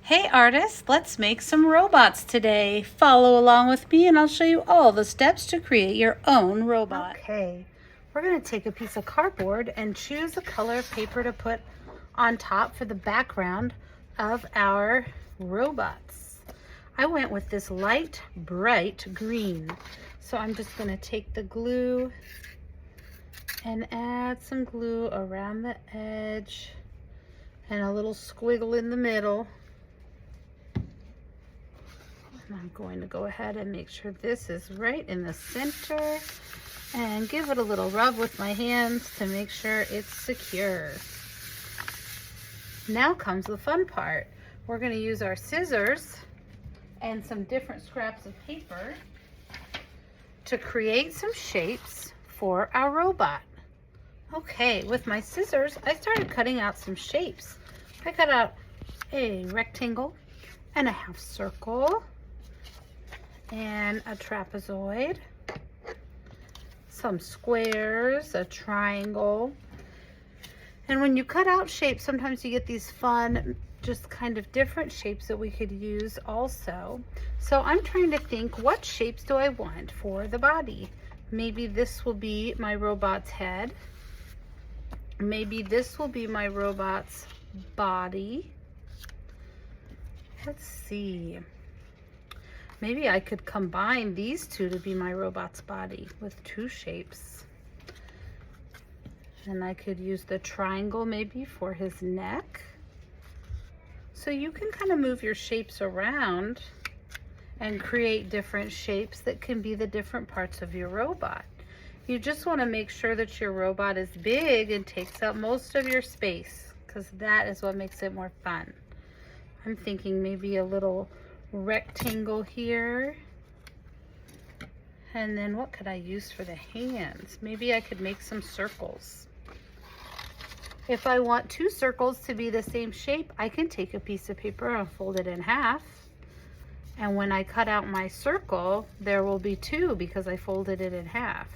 Hey artists, let's make some robots today. Follow along with me and I'll show you all the steps to create your own robot. Okay, we're going to take a piece of cardboard and choose a color of paper to put on top for the background of our robots. I went with this light, bright green. So I'm just going to take the glue and add some glue around the edge and a little squiggle in the middle. I'm going to go ahead and make sure this is right in the center and give it a little rub with my hands to make sure it's secure. Now comes the fun part. We're going to use our scissors and some different scraps of paper to create some shapes for our robot. Okay, with my scissors, I started cutting out some shapes. I cut out a rectangle and a half circle and a trapezoid, some squares, a triangle. And when you cut out shapes, sometimes you get these fun, just kind of different shapes that we could use also. So I'm trying to think, what shapes do I want for the body? Maybe this will be my robot's head. Maybe this will be my robot's body. Let's see. Maybe I could combine these two to be my robot's body with two shapes. And I could use the triangle maybe for his neck. So you can kind of move your shapes around and create different shapes that can be the different parts of your robot. You just want to make sure that your robot is big and takes up most of your space, because that is what makes it more fun. I'm thinking maybe a little rectangle here. And then what could I use for the hands? Maybe I could make some circles. If I want two circles to be the same shape, I can take a piece of paper and fold it in half. And when I cut out my circle, there will be two because I folded it in half.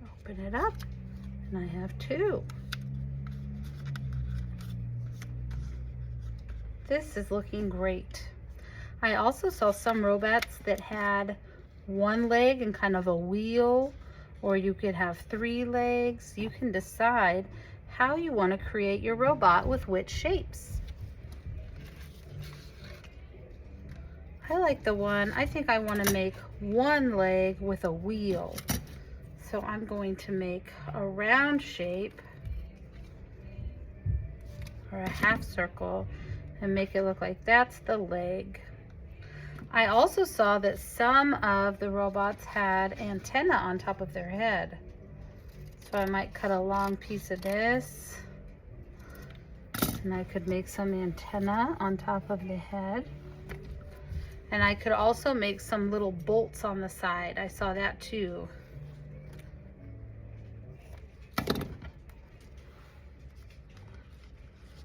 Open it up and I have two. This is looking great. I also saw some robots that had one leg and kind of a wheel, or you could have 3 legs. You can decide how you want to create your robot with which shapes. I like the one, I think I want to make one leg with a wheel. So I'm going to make a round shape or a half circle and make it look like that's the leg. I also saw that some of the robots had antenna on top of their head. So I might cut a long piece of this and I could make some antenna on top of the head. And I could also make some little bolts on the side. I saw that too.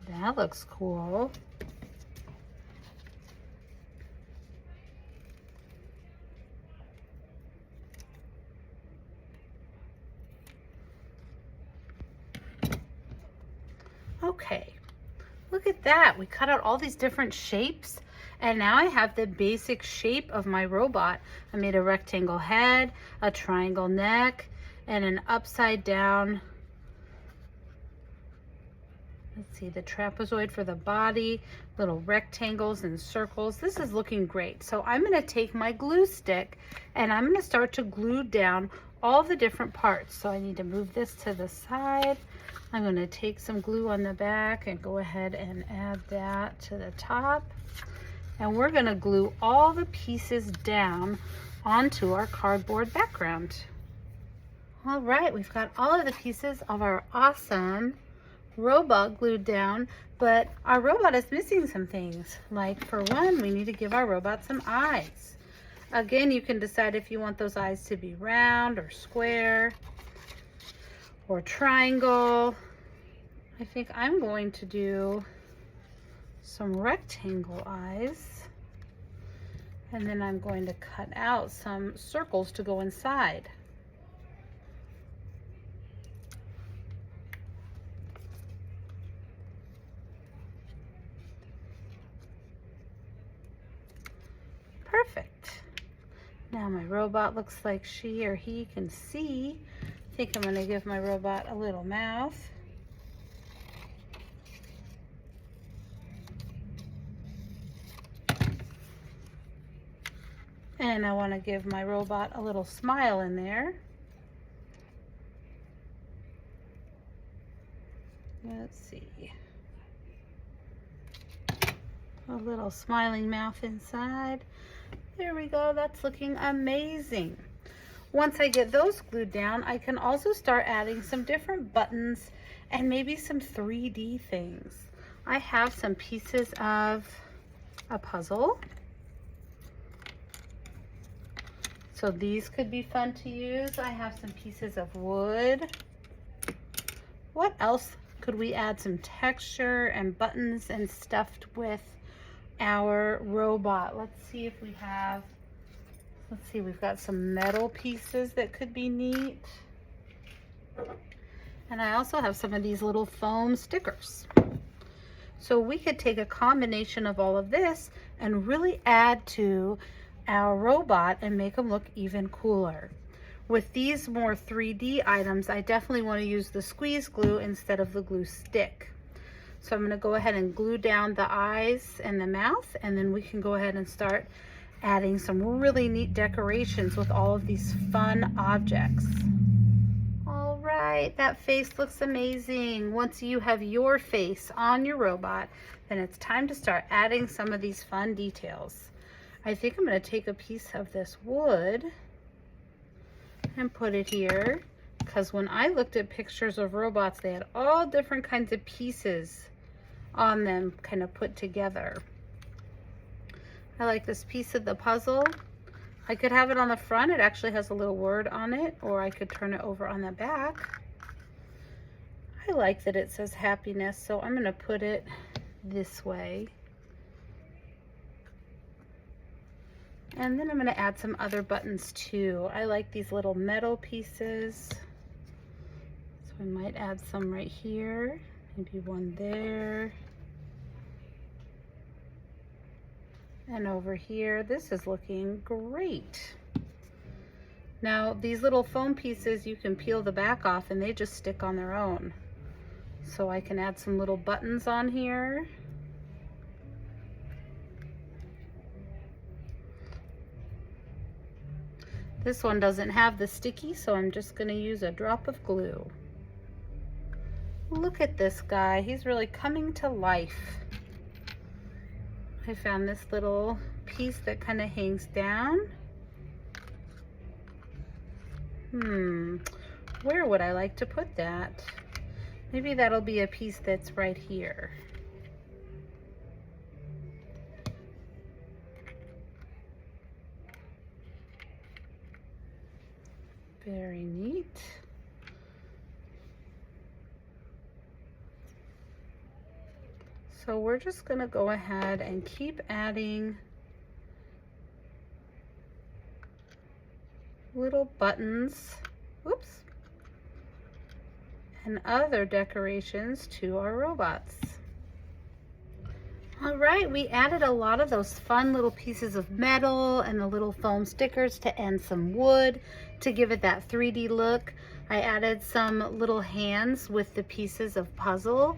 That looks cool. Okay, look at that. We cut out all these different shapes and now I have the basic shape of my robot. I made a rectangle head, a triangle neck, and an upside down, let's see, the trapezoid for the body, little rectangles and circles. This is looking great. So I'm going to take my glue stick and I'm going to start to glue down all the different parts. So I need to move this to the side. I'm going to take some glue on the back and go ahead and add that to the top. And we're going to glue all the pieces down onto our cardboard background. All right, we've got all of the pieces of our awesome robot glued down, but our robot is missing some things. Like, for one, we need to give our robot some eyes. Again, you can decide if you want those eyes to be round or square or triangle. I think I'm going to do some rectangle eyes, and then I'm going to cut out some circles to go inside. Perfect. Now my robot looks like she or he can see. I think I'm gonna give my robot a little mouth. And I want to give my robot a little smile in there. Let's see. A little smiling mouth inside. There we go. That's looking amazing. Once I get those glued down, I can also start adding some different buttons and maybe some 3D things. I have some pieces of a puzzle. So these could be fun to use. I have some pieces of wood. What else could we add some texture and buttons and stuffed with our robot? Let's see if we have, let's see, we've got some metal pieces that could be neat. And I also have some of these little foam stickers. So we could take a combination of all of this and really add to our robot and make them look even cooler. With these more 3D items, I definitely want to use the squeeze glue instead of the glue stick. So I'm going to go ahead and glue down the eyes and the mouth, and then we can go ahead and start adding some really neat decorations with all of these fun objects. All right, that face looks amazing. Once you have your face on your robot, then it's time to start adding some of these fun details. I think I'm going to take a piece of this wood and put it here, because when I looked at pictures of robots, they had all different kinds of pieces on them kind of put together. I like this piece of the puzzle. I could have it on the front. It actually has a little word on it, or I could turn it over on the back. I like that it says happiness, so I'm going to put it this way. And then I'm going to add some other buttons too. I like these little metal pieces. So I might add some right here, maybe one there. And over here, this is looking great. Now these little foam pieces, you can peel the back off and they just stick on their own. So I can add some little buttons on here. This one doesn't have the sticky, so I'm just going to use a drop of glue. Look at this guy. He's really coming to life. I found this little piece that kind of hangs down. Where would I like to put that? Maybe that'll be a piece that's right here. Very neat. So we're just going to go ahead and keep adding little buttons, oops, and other decorations to our robots. All right, we added a lot of those fun little pieces of metal and the little foam stickers and some wood to give it that 3D look. I added some little hands with the pieces of puzzle,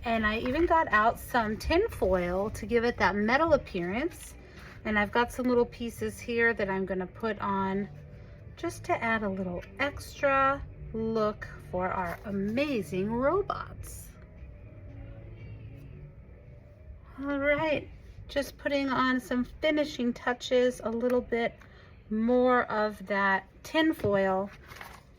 and I even got out some tin foil to give it that metal appearance. And I've got some little pieces here that I'm going to put on just to add a little extra look for our amazing robots. All right, just putting on some finishing touches, a little bit more of that tin foil,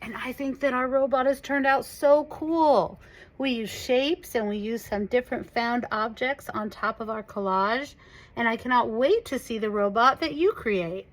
and I think that our robot has turned out so cool. We use shapes and we use some different found objects on top of our collage, and I cannot wait to see the robot that you create.